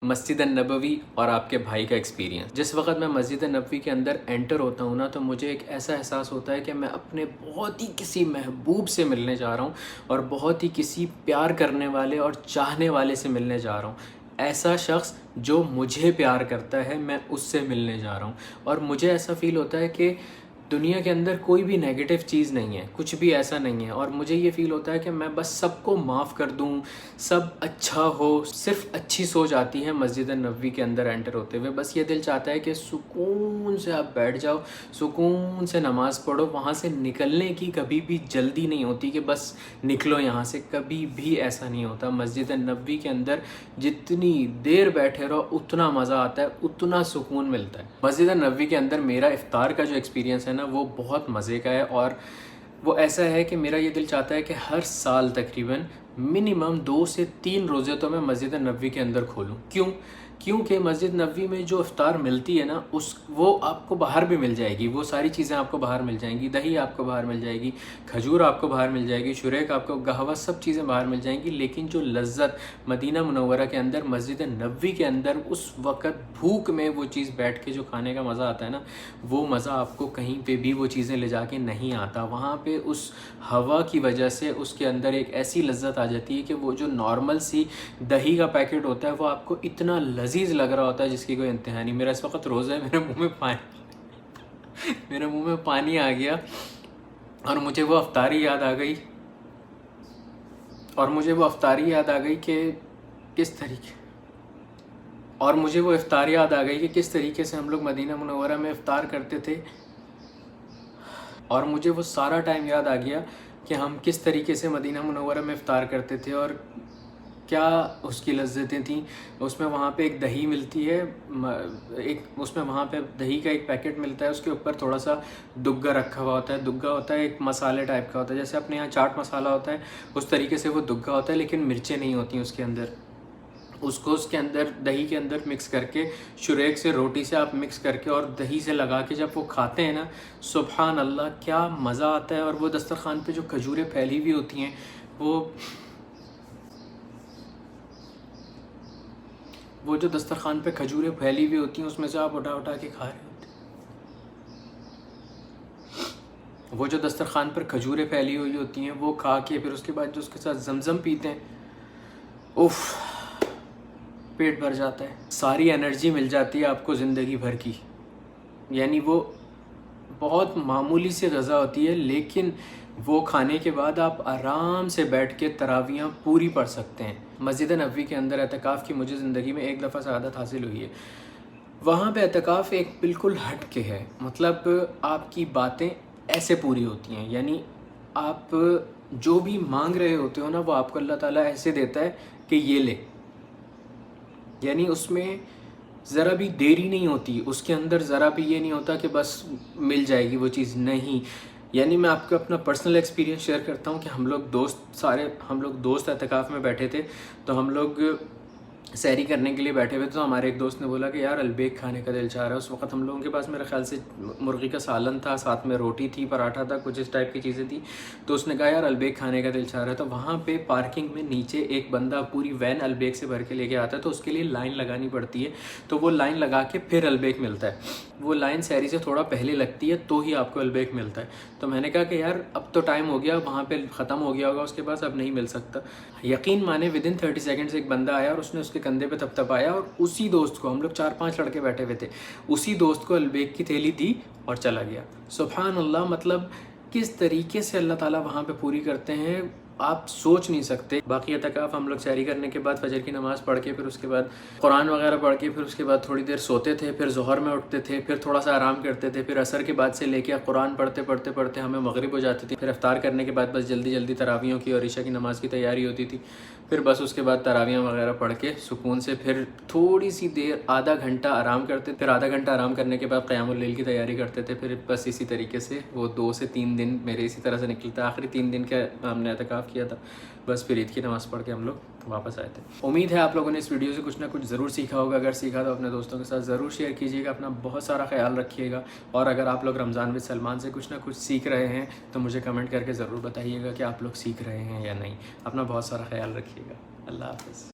مسجد النبوی اور آپ کے بھائی کا ایکسپیرینس۔ جس وقت میں مسجد النبوی کے اندر انٹر ہوتا ہوں نا، تو مجھے ایک ایسا احساس ہوتا ہے کہ میں اپنے بہت ہی کسی محبوب سے ملنے جا رہا ہوں، اور بہت ہی کسی پیار کرنے والے اور چاہنے والے سے ملنے جا رہا ہوں۔ ایسا شخص جو مجھے پیار کرتا ہے، میں اس سے ملنے جا رہا ہوں، اور مجھے ایسا فیل ہوتا ہے کہ دنیا کے اندر کوئی بھی نیگیٹو چیز نہیں ہے، کچھ بھی ایسا نہیں ہے، اور مجھے یہ فیل ہوتا ہے کہ میں بس سب کو معاف کر دوں، سب اچھا ہو، صرف اچھی سوچ آتی ہے مسجد النبوی کے اندر انٹر ہوتے ہوئے۔ بس یہ دل چاہتا ہے کہ سکون سے آپ بیٹھ جاؤ، سکون سے نماز پڑھو، وہاں سے نکلنے کی کبھی بھی جلدی نہیں ہوتی کہ بس نکلو یہاں سے، کبھی بھی ایسا نہیں ہوتا۔ مسجد النبوی کے اندر جتنی دیر بیٹھے رہو اتنا مزہ آتا ہے، اتنا سکون ملتا ہے۔ مسجد النبوی کے اندر میرا افطار کا جو ایکسپیرینس ہے نا، وہ بہت مزے کا ہے، اور وہ ایسا ہے کہ میرا یہ دل چاہتا ہے کہ ہر سال تقریباً منیمم 2 سے 3 روزے تو میں مسجد النبوی کے اندر کھولوں۔ کیونکہ مسجد نبوی میں جو افطار ملتی ہے نا، وہ آپ کو باہر بھی مل جائے گی، وہ ساری چیزیں آپ کو باہر مل جائیں گی، دہی آپ کو باہر مل جائے گی، کھجور آپ کو باہر مل جائے گی، شریک آپ کو، قہوہ، سب چیزیں باہر مل جائیں گی، لیکن جو لذت مدینہ منورہ کے اندر مسجد نبوی کے اندر اس وقت بھوک میں وہ چیز بیٹھ کے جو کھانے کا مزہ آتا ہے نا، وہ مزہ آپ کو کہیں پہ بھی وہ چیزیں لے جا کے نہیں آتا۔ وہاں پہ اس ہوا کی وجہ سے اس کے اندر ایک ایسی لذت آ جاتی ہے کہ وہ جو نارمل سی دہی کا پیکٹ ہوتا ہے، وہ آپ کو اتنا لذیذ لگ رہا ہوتا ہے جس کی کوئی انتہا نہیں۔ میرا اس وقت روزہ ہے، میرے منہ میں پانی آ گیا، اور مجھے وہ افطاری یاد آ گئی کہ کس طریقے سے ہم لوگ مدینہ منورہ میں افطار کرتے تھے، اور مجھے وہ سارا ٹائم یاد آ گیا کہ ہم کس طریقے سے مدینہ منورہ میں افطار کرتے تھے، اور کیا اس کی لذتیں تھیں۔ اس میں وہاں پہ ایک دہی ملتی ہے، اس میں وہاں پہ دہی کا ایک پیکٹ ملتا ہے، اس کے اوپر تھوڑا سا دگا رکھا ہوا ہوتا ہے۔ دگا ہوتا ہے ایک مسالے ٹائپ کا ہوتا ہے، جیسے اپنے یہاں چاٹ مسالہ ہوتا ہے، اس طریقے سے وہ دگا ہوتا ہے، لیکن مرچیں نہیں ہوتی اس کے اندر۔ اس کے اندر دہی کے اندر مکس کر کے، شریک سے، روٹی سے آپ مکس کر کے اور دہی سے لگا کے جب وہ کھاتے ہیں نا، سبحان اللہ کیا مزہ آتا ہے۔ اور وہ دسترخوان پہ جو کھجوریں پھیلی ہوئی ہوتی ہیں، وہ جو دسترخوان پہ کھجوریں پھیلی ہوئی ہوتی ہیں، اس میں سے آپ اٹھا کے کھا رہے ہوتے ہیں۔ وہ جو دسترخوان پر کھجوریں پھیلی ہوئی ہوتی ہیں، وہ کھا کے پھر اس کے بعد جو اس کے ساتھ زمزم پیتے ہیں، اوف، پیٹ بھر جاتا ہے، ساری انرجی مل جاتی ہے آپ کو زندگی بھر کی۔ یعنی وہ بہت معمولی سی غذا ہوتی ہے، لیکن وہ کھانے کے بعد آپ آرام سے بیٹھ کے تراویحاں پوری پڑھ سکتے ہیں۔ مسجد نبوی کے اندر اعتکاف کی مجھے زندگی میں ایک دفعہ سعادت حاصل ہوئی ہے۔ وہاں پہ اعتکاف ایک بالکل ہٹ کے ہے، مطلب آپ کی باتیں ایسے پوری ہوتی ہیں، یعنی آپ جو بھی مانگ رہے ہوتے ہو نا، وہ آپ کو اللہ تعالیٰ ایسے دیتا ہے کہ یہ لے، یعنی اس میں ذرا بھی دیری نہیں ہوتی، اس کے اندر ذرا بھی یہ نہیں ہوتا کہ بس مل جائے گی وہ چیز، نہیں۔ یعنی میں آپ کو اپنا پرسنل ایکسپیرینس شیئر کرتا ہوں کہ ہم لوگ دوست اعتکاف میں بیٹھے تھے، تو ہم لوگ سحری کرنے کے لیے بیٹھے ہوئے تھے، تو ہمارے ایک دوست نے بولا کہ یار البیک کھانے کا دل چاہ رہا ہے۔ اس وقت ہم لوگوں کے پاس میرے خیال سے مرغی کا سالن تھا، ساتھ میں روٹی تھی، پراٹھا تھا، کچھ اس ٹائپ کی چیزیں تھی، تو اس نے کہا یار البیک کھانے کا دل چاہ رہا ہے۔ تو وہاں پہ پارکنگ میں نیچے ایک بندہ پوری وین البیک سے بھر کے لے کے آتا ہے، تو اس کے لیے لائن لگانی پڑتی ہے، تو وہ لائن لگا کے پھر البیک ملتا ہے۔ وہ لائن سحری سے تھوڑا پہلے لگتی ہے تو ہی آپ کو البیک ملتا ہے۔ تو میں نے کہا کہ یار اب تو ٹائم ہو گیا، وہاں پہ ختم ہو گیا ہوگا اس کے پاس، اب نہیں مل سکتا۔ یقین مانے ودن 30 سیکنڈز ایک بندہ آیا اور اس نے اس کے کندھے پہ تھپتھپایا، اور اسی دوست کو، ہم لوگ 4-5 لڑکے بیٹھے ہوئے تھے، اسی دوست کو البیک کی تھیلی دی اور چلا گیا۔ سبحان اللہ، مطلب کس طریقے سے اللہ تعالیٰ وہاں پہ پوری کرتے ہیں آپ سوچ نہیں سکتے۔ باقی اعتکاف ہم لوگ سحری کرنے کے بعد فجر کی نماز پڑھ کے، پھر اس کے بعد قرآن وغیرہ پڑھ کے، پھر اس کے بعد تھوڑی دیر سوتے تھے، پھر ظہر میں اٹھتے تھے، پھر تھوڑا سا آرام کرتے تھے، پھر عصر کے بعد سے لے کے قرآن پڑھتے ہمیں مغرب ہو جاتی تھی، پھر افطار کرنے کے بعد بس جلدی تراویحوں کی اور عشاء کی نماز کی تیاری ہوتی تھی، پھر بس اس کے بعد تراویح وغیرہ پڑھ کے سکون سے پھر تھوڑی سی دیر آدھا گھنٹہ آرام کرتے، پھر آدھا گھنٹہ آرام کرنے کے بعد قیام اللیل کی تیاری کرتے تھے۔ پھر بس اسی طریقے سے وہ 2 سے 3 دن میرے اسی طرح سے نکلتا۔ آخری 3 دن کا ہم نے اعتکاف کیا تھا، بس پھر عید کی نماز پڑھ کے ہم لوگ واپس آئے تھے۔ امید ہے آپ لوگوں نے اس ویڈیو سے کچھ نہ کچھ ضرور سیکھا ہوگا، اگر سیکھا تو اپنے دوستوں کے ساتھ ضرور شیئر کیجیے گا۔ اپنا بہت سارا خیال رکھیے گا، اور اگر آپ لوگ رمضان وِد سلمان سے کچھ نہ کچھ سیکھ رہے ہیں تو مجھے کمنٹ کر کے ضرور بتائیے گا کہ آپ لوگ سیکھ رہے ہیں یا نہیں۔ اپنا بہت سارا خیال رکھیے گا۔ اللہ حافظ۔